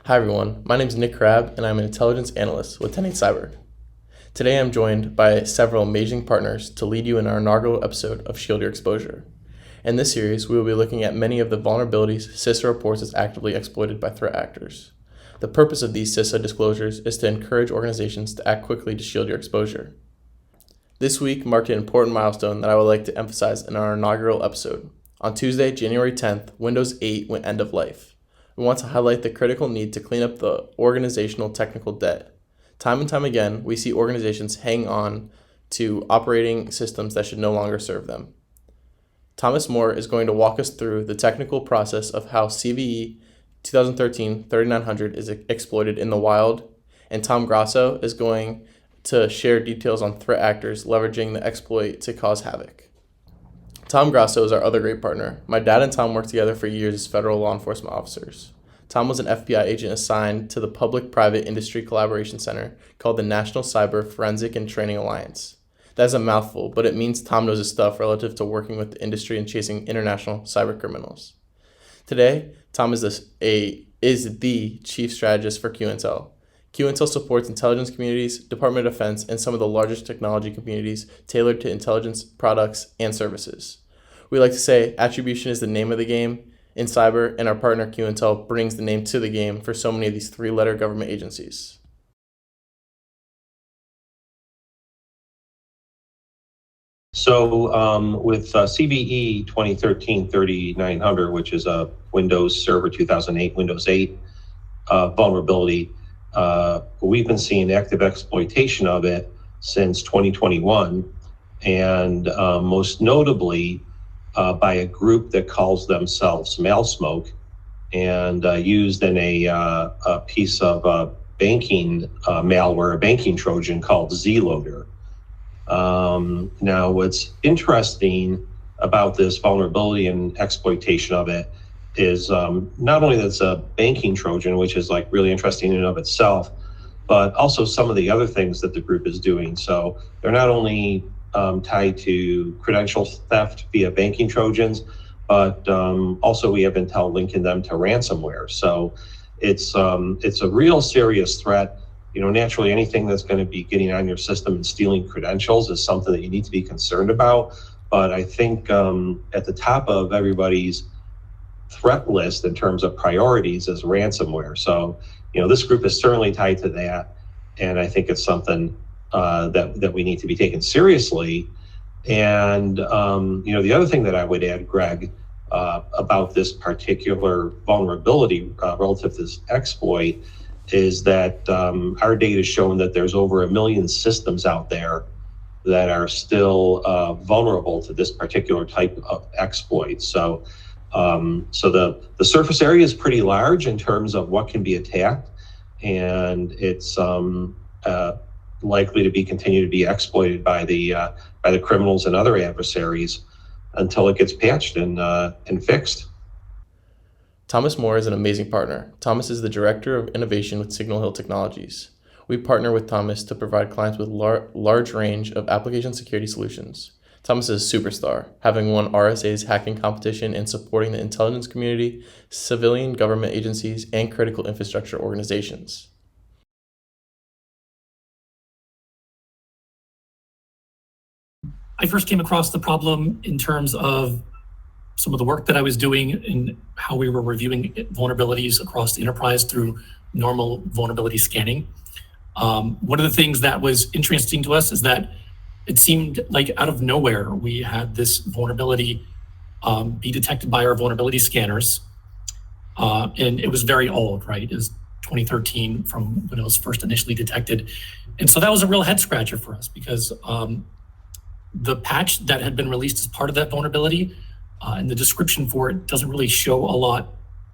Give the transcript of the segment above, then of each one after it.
Hi everyone, my name is Nick Crabb and I'm an intelligence analyst with 10 Cyber. Today I'm joined by several amazing partners to lead you in our inaugural episode of Shield Your Exposure. In this series, we will be looking at many of the vulnerabilities CISA reports as actively exploited by threat actors. The purpose of these CISA disclosures is to encourage organizations to act quickly to shield your exposure. This week marked an important milestone that I would like to emphasize in our inaugural episode. On Tuesday, January 10th, Windows 8 went end of life. We want to highlight the critical need to clean up the organizational technical debt. Time and time again, we see organizations hang on to operating systems that should no longer serve them. Thomas Moore is going to walk us through the technical process of how CVE 2013-3900 is exploited in the wild, and Tom Grasso is going to share details on threat actors leveraging the exploit to cause havoc. Tom Grasso is our other great partner. My dad and Tom worked together for years as federal law enforcement officers. Tom was an FBI agent assigned to the Public-Private Industry Collaboration Center called the National Cyber Forensic and Training Alliance. That is a mouthful, but it means Tom knows his stuff relative to working with the industry and chasing international cyber criminals. Today, Tom is the chief strategist for Qintel. Qintel supports intelligence communities, Department of Defense, and some of the largest technology communities tailored to intelligence products and services. We like to say attribution is the name of the game in cyber, and our partner Qintel brings the name to the game for so many of these three-letter government agencies. So with CVE 2013-3900, which is a Windows Server 2008, Windows 8 vulnerability, we've been seeing active exploitation of it since 2021, and most notably by a group that calls themselves Malsmoke, and used in a piece of banking malware, a banking Trojan called Zloader. Now, what's interesting about this vulnerability and exploitation of it is not only that it's a banking Trojan, which is like really interesting in and of itself, but also some of the other things that the group is doing. So they're not only tied to credential theft via banking Trojans, but also we have intel linking them to ransomware. So it's a real serious threat. You know, naturally, anything that's going to be getting on your system and stealing credentials is something that you need to be concerned about. But I think at the top of everybody's threat list in terms of priorities is ransomware. So, you know, this group is certainly tied to that, and I think it's something that we need to be taken seriously. And you know, the other thing that I would add, Greg, about this particular vulnerability relative to this exploit is that our data has shown that there's over 1 million systems out there that are still vulnerable to this particular type of exploit. So, the surface area is pretty large in terms of what can be attacked, and it's likely to continue to be exploited by the criminals and other adversaries until it gets patched and fixed. Thomas Moore is an amazing partner. Thomas is the Director of Innovation with SignalHill Technologies. We partner with Thomas to provide clients with large range of application security solutions. Thomas is a superstar, having won RSA's hacking competition and supporting the intelligence community, civilian government agencies, and critical infrastructure organizations. I first came across the problem in terms of some of the work that I was doing and how we were reviewing vulnerabilities across the enterprise through normal vulnerability scanning. One of the things that was interesting to us is that it seemed like out of nowhere, we had this vulnerability be detected by our vulnerability scanners. And it was very old, right? It was 2013 from when it was first initially detected. And so that was a real head scratcher for us because the patch that had been released as part of that vulnerability and the description for it doesn't really show a lot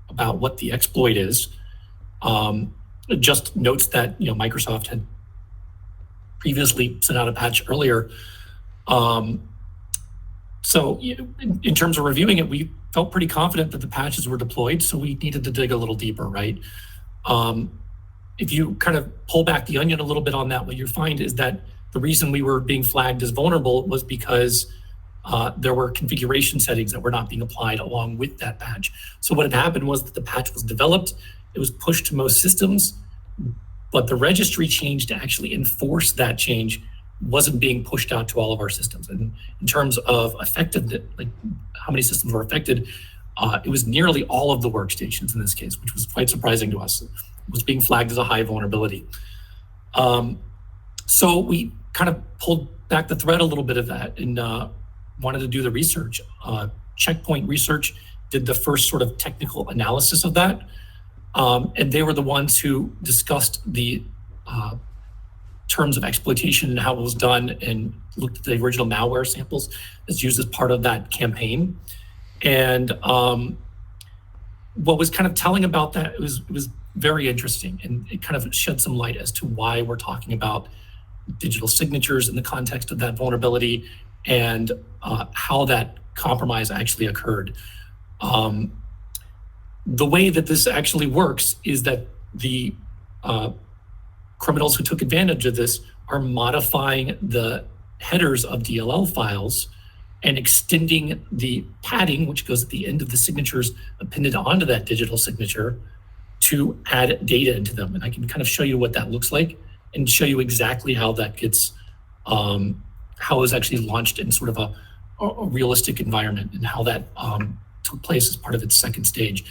about what the exploit is. It just notes that Microsoft had previously sent out a patch earlier. So in terms of reviewing it, we felt pretty confident that the patches were deployed, so we needed to dig a little deeper, right? If you kind of pull back the onion a little bit on that, what you find is that the reason we were being flagged as vulnerable was because there were configuration settings that were not being applied along with that patch. So what had happened was that the patch was developed, it was pushed to most systems, but the registry change to actually enforce that change wasn't being pushed out to all of our systems. And in terms of effectiveness, like how many systems were affected, it was nearly all of the workstations in this case, which was quite surprising to us. It was being flagged as a high vulnerability. So we kind of pulled back the thread a little bit of that and wanted to do the research. Checkpoint Research did the first sort of technical analysis of that. And they were the ones who discussed the terms of exploitation and how it was done and looked at the original malware samples that's used as part of that campaign. And what was kind of telling about that, it was very interesting, and it kind of shed some light as to why we're talking about digital signatures in the context of that vulnerability and how that compromise actually occurred. The way that this actually works is that the criminals who took advantage of this are modifying the headers of DLL files and extending the padding, which goes at the end of the signatures appended onto that digital signature, to add data into them. And I can kind of show you what that looks like and show you exactly how that gets, how it was actually launched in sort of a realistic environment and how that took place as part of its second stage.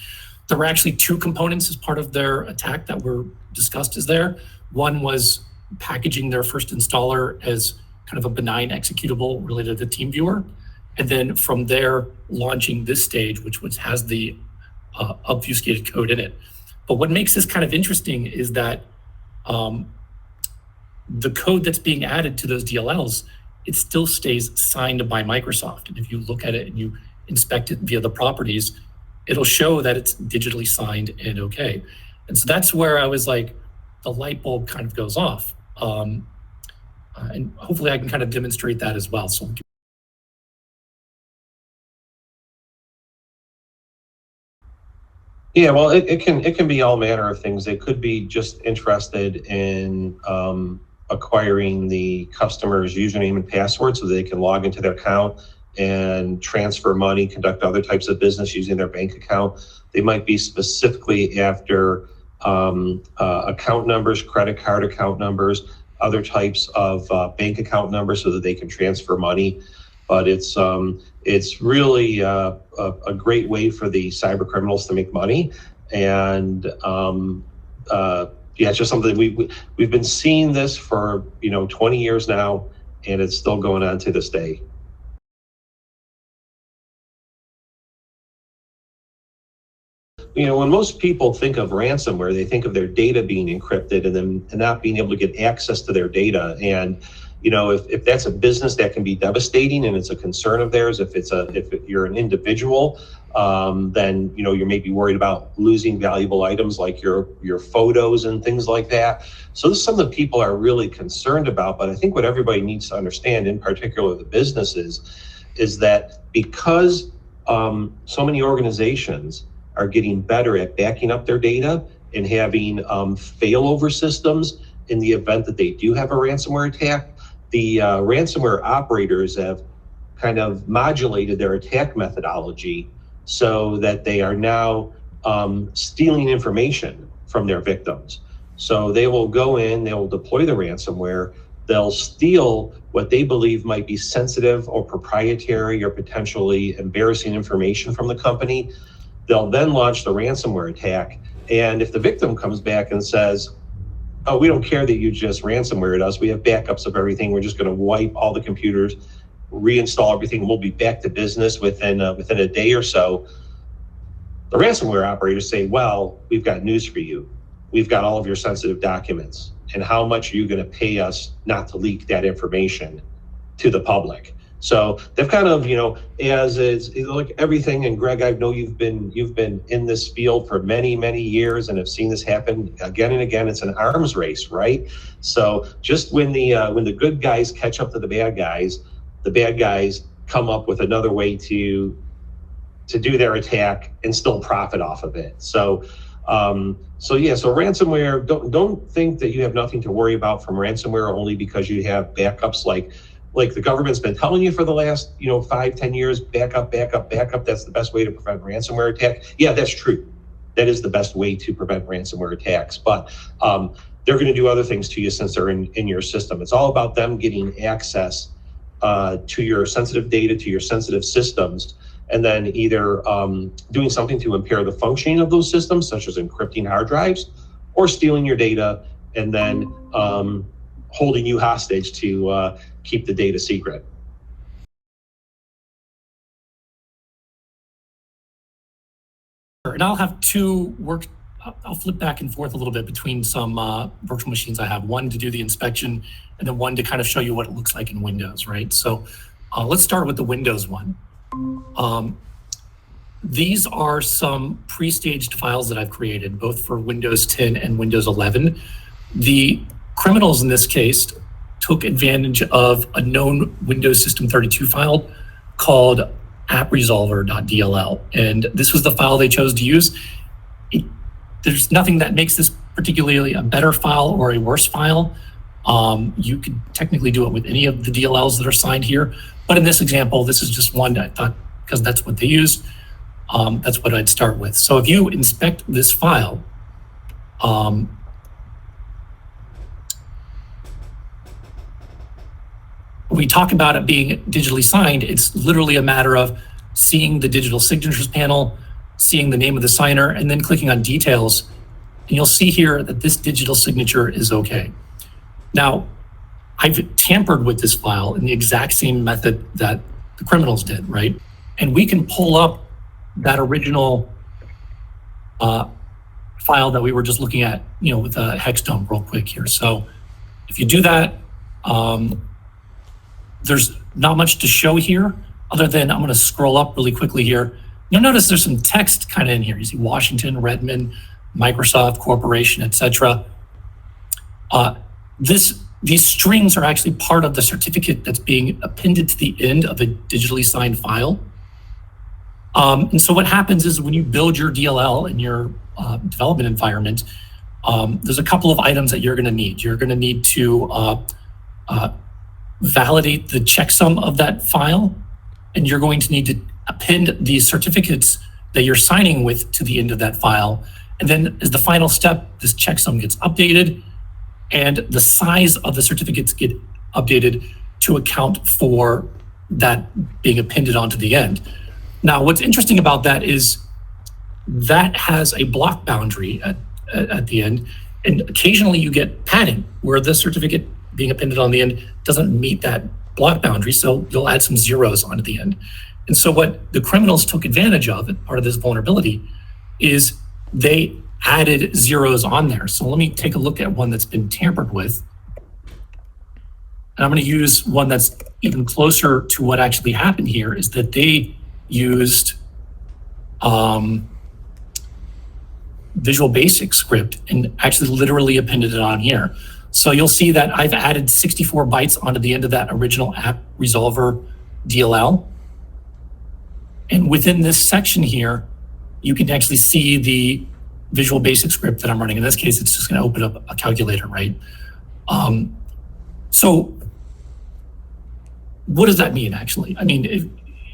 There were actually two components as part of their attack that were discussed as there. One was packaging their first installer as kind of a benign executable related to TeamViewer. And then from there, launching this stage, which has the obfuscated code in it. But what makes this kind of interesting is that the code that's being added to those DLLs, it still stays signed by Microsoft. And if you look at it and you inspect it via the properties, it'll show that it's digitally signed and okay. And so that's where I was like, the light bulb kind of goes off. And hopefully I can kind of demonstrate that as well. So yeah, well, it can be all manner of things. They could be just interested in acquiring the customer's username and password so they can log into their account and transfer money, conduct other types of business using their bank account. They might be specifically after account numbers, credit card account numbers, other types of bank account numbers so that they can transfer money. But it's really a great way for the cyber criminals to make money. And yeah, it's just something we've been seeing this for 20 years now, and it's still going on to this day. When most people think of ransomware, they think of their data being encrypted and then not being able to get access to their data. And if that's a business, that can be devastating, and it's a concern of theirs. If you're an individual, then you may be worried about losing valuable items like your photos and things like that. So this is something that people are really concerned about. But I think what everybody needs to understand, in particular the businesses, is that because so many organizations are getting better at backing up their data and having failover systems in the event that they do have a ransomware attack, the ransomware operators have kind of modulated their attack methodology so that they are now stealing information from their victims. So they will go in, they will deploy the ransomware, they'll steal what they believe might be sensitive or proprietary or potentially embarrassing information from the company. They'll then launch the ransomware attack. And if the victim comes back and says, oh, we don't care that you just ransomwared us, we have backups of everything, we're just going to wipe all the computers, reinstall everything, we'll be back to business within a day or so, the ransomware operators say, well, we've got news for you. We've got all of your sensitive documents, and how much are you going to pay us not to leak that information to the public? So they've kind of, as is like everything, and Greg, I know you've been in this field for many, many years and have seen this happen again and again. It's an arms race, right? So just when the good guys catch up to the bad guys come up with another way to do their attack and still profit off of it. So ransomware, don't think that you have nothing to worry about from ransomware only because you have backups like like the government's been telling you for the last 5-10 years, back up, that's the best way to prevent ransomware attack. Yeah, that's true. That is the best way to prevent ransomware attacks, but they're going to do other things to you since they're in your system. It's all about them getting access to your sensitive data, to your sensitive systems, and then either doing something to impair the functioning of those systems, such as encrypting hard drives, or stealing your data and then holding you hostage to keep the data secret. And I'll have I'll flip back and forth a little bit between some virtual machines I have, one to do the inspection and then one to kind of show you what it looks like in Windows, right? So let's start with the Windows one. These are some pre-staged files that I've created, both for Windows 10 and Windows 11. The criminals in this case took advantage of a known Windows System 32 file called appresolver.dll. And this was the file they chose to use. There's nothing that makes this particularly a better file or a worse file. You could technically do it with any of the DLLs that are signed here. But in this example, this is just one that I thought, because that's what they use, that's what I'd start with. So if you inspect this file, we talk about it being digitally signed. It's literally a matter of seeing the digital signatures panel, seeing the name of the signer, and then clicking on details. And you'll see here that this digital signature is okay. Now, I've tampered with this file in the exact same method that the criminals did, right? And we can pull up that original file that we were just looking at, with a hex dump real quick here. So if you do that, there's not much to show here other than I'm going to scroll up really quickly here. You'll notice there's some text kind of in here. You see Washington, Redmond, Microsoft Corporation, etc. These strings are actually part of the certificate that's being appended to the end of a digitally signed file. And so what happens is when you build your DLL in your development environment, there's a couple of items that you're going to need. You're going to need to validate the checksum of that file, and you're going to need to append the certificates that you're signing with to the end of that file. And then as the final step, this checksum gets updated and the size of the certificates get updated to account for that being appended onto the end. Now, what's interesting about that is that has a block boundary at the end, and occasionally you get padding where the certificate being appended on the end doesn't meet that block boundary, so you'll add some zeros onto the end. And so what the criminals took advantage of, part of this vulnerability, is they added zeros on there. So let me take a look at one that's been tampered with. And I'm going to use one that's even closer to what actually happened here, is that they used Visual Basic script and actually literally appended it on here. So you'll see that I've added 64 bytes onto the end of that original app resolver DLL. And within this section here, you can actually see the Visual Basic script that I'm running. In this case, it's just going to open up a calculator, right? So what does that mean, actually? I mean, if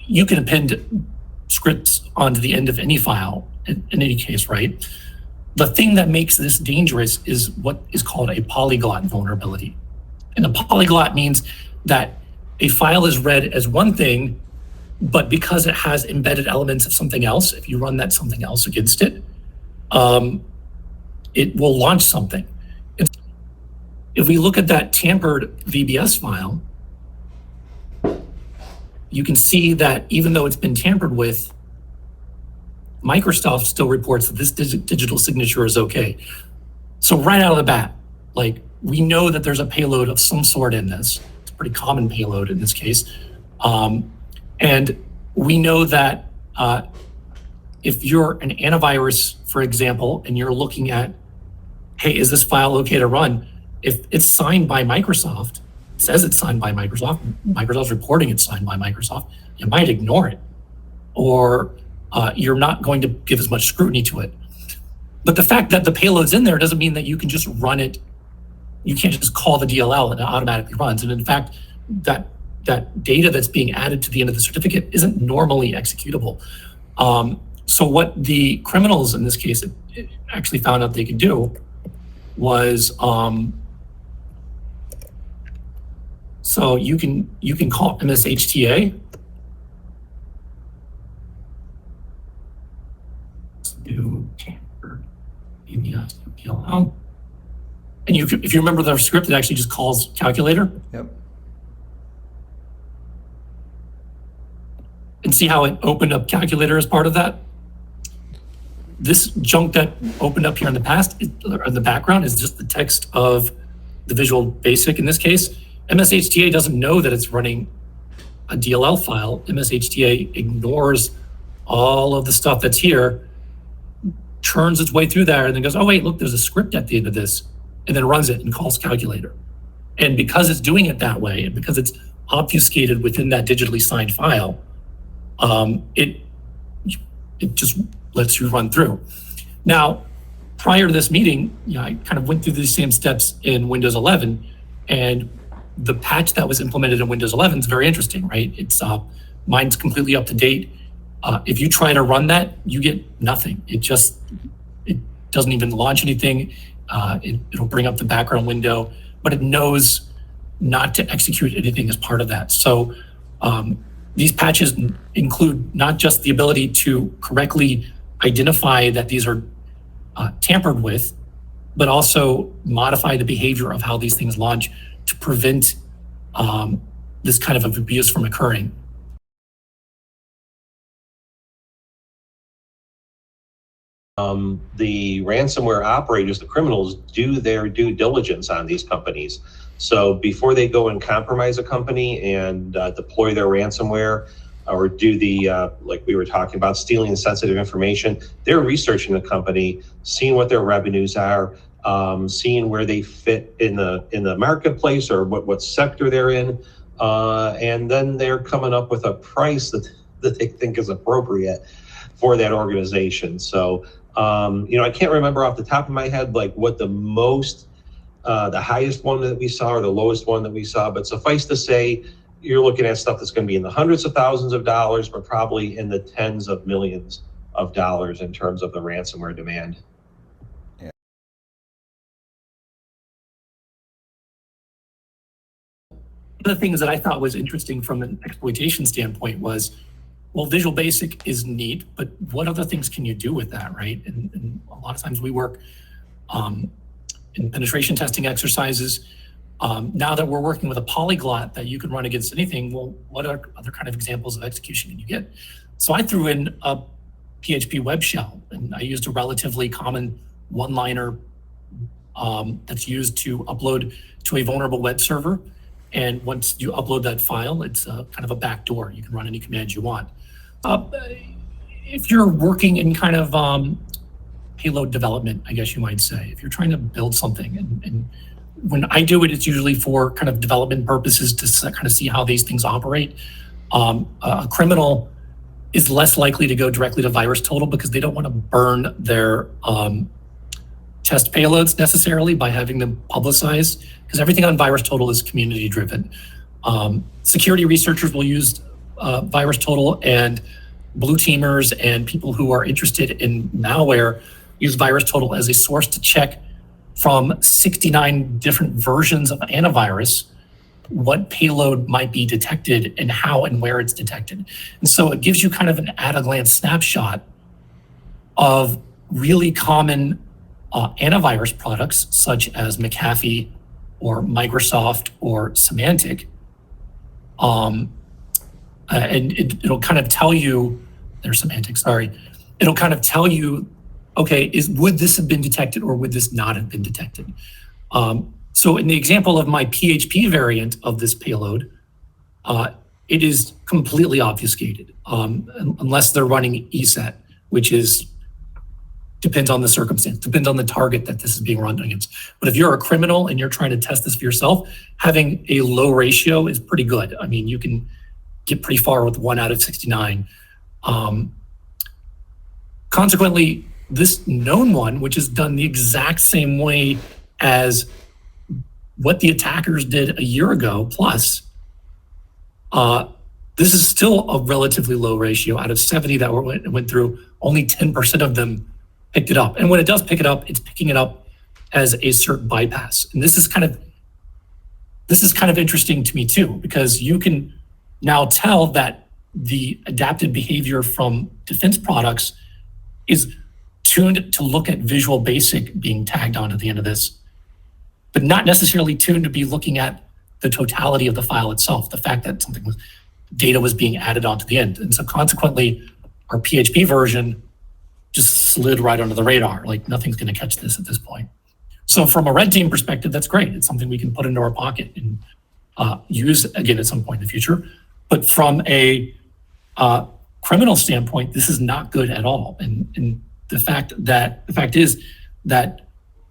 you can append scripts onto the end of any file in any case, right? The thing that makes this dangerous is what is called a polyglot vulnerability. And a polyglot means that a file is read as one thing, but because it has embedded elements of something else, if you run that something else against it, it will launch something. If we look at that tampered VBS file, you can see that even though it's been tampered with, Microsoft still reports that this digital signature is okay. So right out of the bat, like, we know that there's a payload of some sort in this. It's a pretty common payload in this case. And we know that if you're an antivirus, for example, and you're looking at, hey, is this file okay to run? If it's signed by Microsoft, says it's signed by Microsoft, Microsoft's reporting it's signed by Microsoft, you might ignore it, or you're not going to give as much scrutiny to it. But the fact that the payload's in there doesn't mean that you can just run it. You can't just call the DLL and it automatically runs. And in fact, that that data that's being added to the end of the certificate isn't normally executable. So what the criminals in this case actually found out they could do was, so you can call MSHTA. Do tamper PLL. And if you remember the script, it actually just calls calculator. Yep. And see how it opened up calculator as part of that? This junk that opened up here in the past, or in the background, is just the text of the Visual Basic in this case. MSHTA doesn't know that it's running a DLL file. MSHTA ignores all of the stuff that's here, churns its way through there, and then goes, oh wait, look, there's a script at the end of this, and then runs it and calls calculator. And because it's doing it that way, and because it's obfuscated within that digitally signed file, it just lets you run through. Now, prior to this meeting, I kind of went through these same steps in Windows 11, and the patch that was implemented in Windows 11 is very interesting, right? It's mine's completely up to date. If you try to run that, you get nothing. It doesn't even launch anything. It'll bring up the background window, but it knows not to execute anything as part of that. So these patches include not just the ability to correctly identify that these are tampered with, but also modify the behavior of how these things launch to prevent this kind of abuse from occurring. The ransomware operators, the criminals, do their due diligence on these companies. So before they go and compromise a company and deploy their ransomware or do the, like we were talking about, stealing sensitive information, they're researching the company, seeing what their revenues are, seeing where they fit in the marketplace or what sector they're in, and then they're coming up with a price that they think is appropriate for that organization. So, I can't remember off the top of my head like what the highest one that we saw or the lowest one that we saw, but suffice to say, you're looking at stuff that's going to be in the hundreds of thousands of dollars, but probably in the tens of millions of dollars in terms of the ransomware demand. Yeah. One of the things that I thought was interesting from an exploitation standpoint was, well, Visual Basic is neat, but what other things can you do with that, right? And a lot of times we work in penetration testing exercises. Now that we're working with a polyglot that you can run against anything, well, what are other kind of examples of execution can you get? So I threw in a PHP web shell, and I used a relatively common one-liner that's used to upload to a vulnerable web server. And once you upload that file, it's kind of a backdoor. You can run any commands you want. If you're working in kind of payload development, I guess you might say, if you're trying to build something, and when I do it, it's usually for kind of development purposes to kind of see how these things operate. A criminal is less likely to go directly to VirusTotal because they don't want to burn their test payloads necessarily by having them publicized, because everything on VirusTotal is community driven. Security researchers will use VirusTotal, and blue teamers and people who are interested in malware use VirusTotal as a source to check from 69 different versions of antivirus what payload might be detected and how and where it's detected. And so it gives you kind of an at-a-glance snapshot of really common antivirus products such as McAfee or Microsoft or Symantec. And it'll kind of tell you, there's Symantec, sorry. It'll kind of tell you, okay, would this have been detected or would this not have been detected? So in the example of my PHP variant of this payload, it is completely obfuscated, unless they're running ESET, which depends on the circumstance, depends on the target that this is being run against. But if you're a criminal and you're trying to test this for yourself, having a low ratio is pretty good. I mean, you can get pretty far with 1 out of 69. Consequently, this known one, which is done the exact same way as what the attackers did a year ago, plus This is still a relatively low ratio. Out of 70 that went through, only 10% of them picked it up. And when it does pick it up, it's picking it up as a cert bypass. And this is kind of interesting to me too, because you can now tell that the adapted behavior from defense products is tuned to look at Visual Basic being tagged on at the end of this, but not necessarily tuned to be looking at the totality of the file itself, the fact that data was being added onto the end. And so consequently, our PHP version just slid right under the radar. Like nothing's going to catch this at this point. So from a red team perspective, that's great. It's something we can put into our pocket and use again at some point in the future. But from a criminal standpoint, this is not good at all. And the fact is that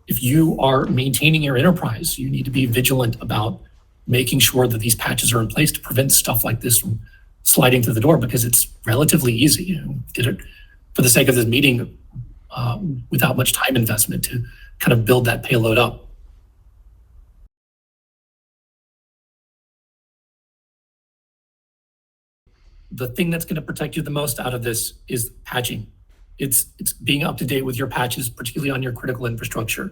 if you are maintaining your enterprise, you need to be vigilant about making sure that these patches are in place to prevent stuff like this from sliding through the door, because it's relatively easy. You know, did it for the sake of this meeting without much time investment to kind of build that payload up. The thing that's going to protect you the most out of this is patching. It's being up to date with your patches, particularly on your critical infrastructure.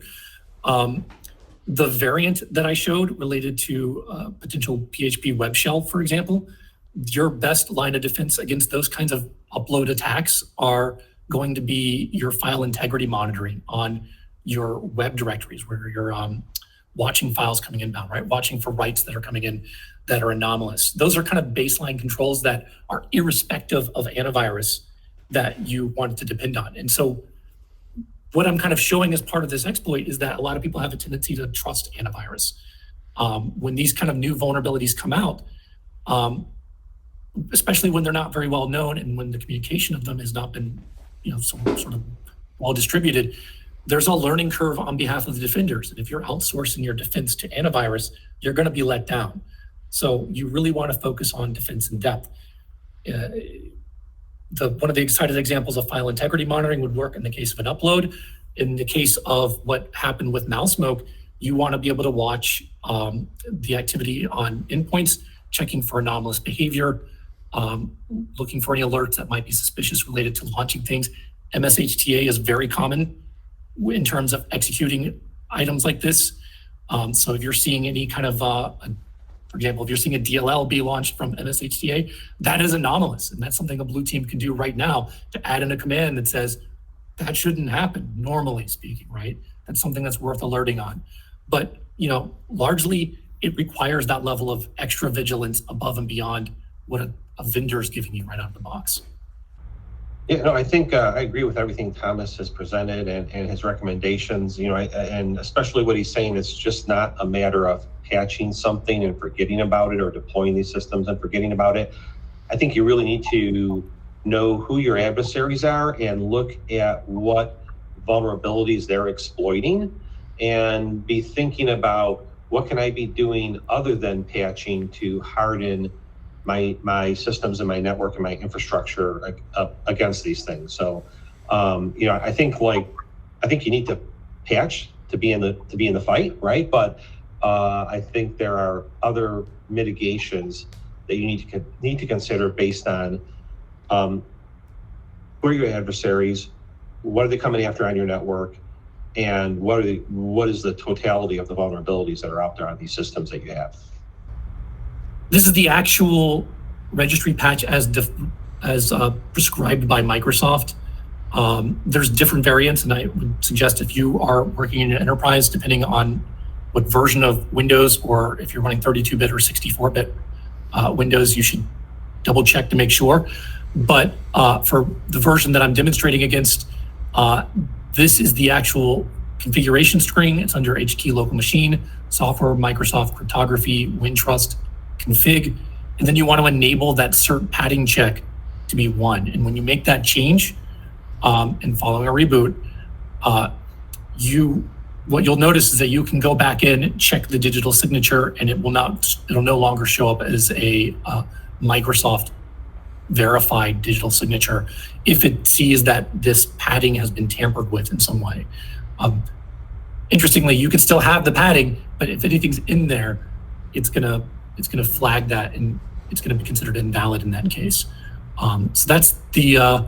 The variant that I showed related to potential PHP web shell, for example, your best line of defense against those kinds of upload attacks are going to be your file integrity monitoring on your web directories, where you're watching files coming inbound, right? Watching for writes that are coming in that are anomalous. Those are kind of baseline controls that are irrespective of antivirus that you want to depend on. And so what I'm kind of showing as part of this exploit is that a lot of people have a tendency to trust antivirus. When these kind of new vulnerabilities come out, especially when they're not very well known and when the communication of them has not been, sort of well distributed, there's a learning curve on behalf of the defenders. And if you're outsourcing your defense to antivirus, you're going to be let down. So you really want to focus on defense in depth. One of the excited examples of file integrity monitoring would work in the case of an upload. In the case of what happened with Malsmoke, you want to be able to watch the activity on endpoints, checking for anomalous behavior, looking for any alerts that might be suspicious related to launching things. MSHTA is very common in terms of executing items like this. So if you're seeing any kind of, for example, if you're seeing a DLL be launched from MSHTA, that is anomalous. And that's something a blue team can do right now to add in a command that says, that shouldn't happen, normally speaking, right? That's something that's worth alerting on. But, largely it requires that level of extra vigilance above and beyond what a vendor is giving you right out of the box. Yeah, no, I think I agree with everything Thomas has presented and his recommendations, and especially what he's saying. It's just not a matter of patching something and forgetting about it, or deploying these systems and forgetting about it. I think you really need to know who your adversaries are and look at what vulnerabilities they're exploiting, and be thinking about what can I be doing other than patching to harden my systems and my network and my infrastructure against these things. So, I think you need to patch to be in the fight, right? But I think there are other mitigations that you need to consider based on who are your adversaries, what are they coming after on your network, and what is the totality of the vulnerabilities that are out there on these systems that you have. This is the actual registry patch as prescribed by Microsoft. There's different variants, and I would suggest if you are working in an enterprise, depending on what version of Windows, or if you're running 32-bit or 64-bit Windows, you should double check to make sure. But for the version that I'm demonstrating against, this is the actual configuration string. It's under HKey local machine, software, Microsoft cryptography, WinTrust, config, and then you want to enable that cert padding check to be 1. And when you make that change, and following a reboot, what you'll notice is that you can go back in, check the digital signature, and it'll no longer show up as a Microsoft verified digital signature if it sees that this padding has been tampered with in some way. Interestingly, you can still have the padding, but if anything's in there, it's gonna flag that and it's going to be considered invalid in that case. So that's the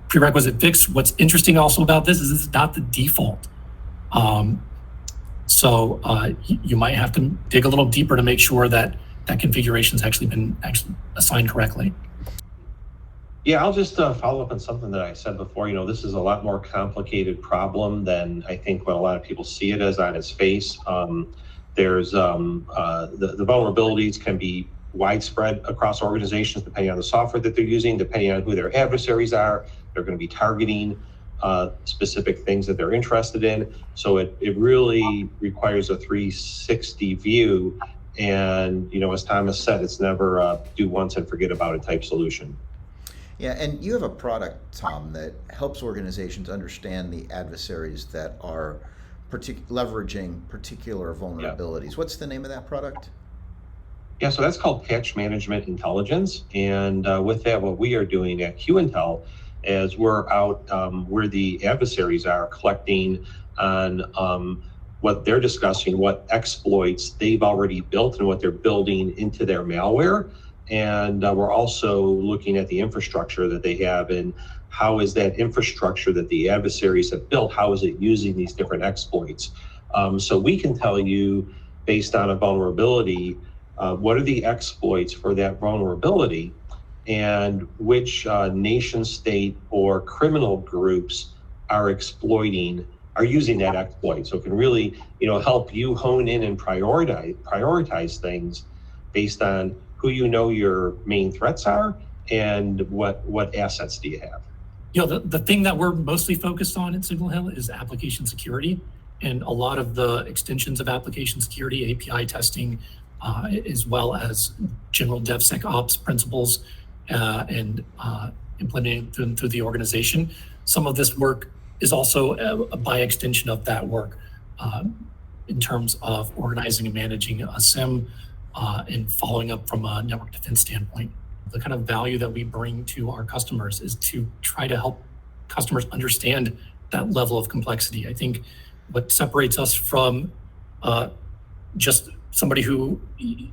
prerequisite fix. What's interesting also about this is it's not the default. So you might have to dig a little deeper to make sure that that configuration has actually been assigned correctly. Yeah, I'll just follow up on something that I said before. This is a lot more complicated problem than I think what a lot of people see it as on its face. There's the vulnerabilities can be widespread across organizations depending on the software that they're using, depending on who their adversaries are. They're going to be targeting specific things that they're interested in. So it really requires a 360 view. And, as Thomas said, it's never do once and forget about it type solution. Yeah, and you have a product, Tom, that helps organizations understand the adversaries that are leveraging particular vulnerabilities. Yeah. What's the name of that product? Yeah, so that's called Patch Management Intelligence. And with that, what we are doing at Qintel is we're out where the adversaries are collecting on what they're discussing, what exploits they've already built and what they're building into their malware. And we're also looking at the infrastructure that they have and how is that infrastructure that the adversaries have built, how is it using these different exploits? So we can tell you, based on a vulnerability, what are the exploits for that vulnerability and which nation state or criminal groups are using that exploit. So it can really, help you hone in and prioritize things based on who your main threats are and what assets do you have. The thing that we're mostly focused on at SignalHill is application security, and a lot of the extensions of application security, API testing, as well as general DevSecOps principles and implementing them through the organization. Some of this work is also by extension of that work in terms of organizing and managing a SIM and following up from a network defense standpoint. The kind of value that we bring to our customers is to try to help customers understand that level of complexity. I think what separates us from just somebody who,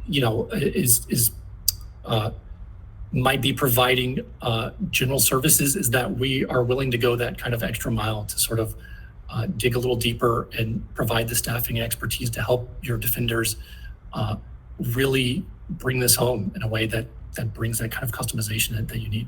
is might be providing general services is that we are willing to go that kind of extra mile to sort of dig a little deeper and provide the staffing and expertise to help your defenders really bring this home in a way that brings that kind of customization that you need.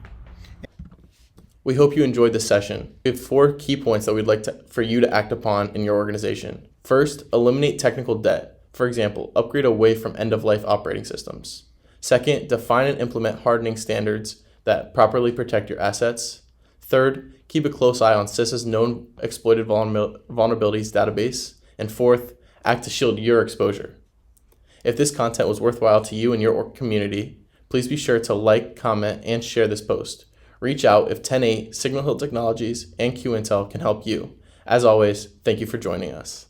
We hope you enjoyed this session. We have 4 key points that we'd like for you to act upon in your organization. First, eliminate technical debt. For example, upgrade away from end-of-life operating systems. Second, define and implement hardening standards that properly protect your assets. Third, keep a close eye on CISA's known exploited vulnerabilities database. And fourth, act to shield your exposure. If this content was worthwhile to you and your community, please be sure to like, comment, and share this post. Reach out if 10.8, SignalHill Technologies, and Qintel can help you. As always, thank you for joining us.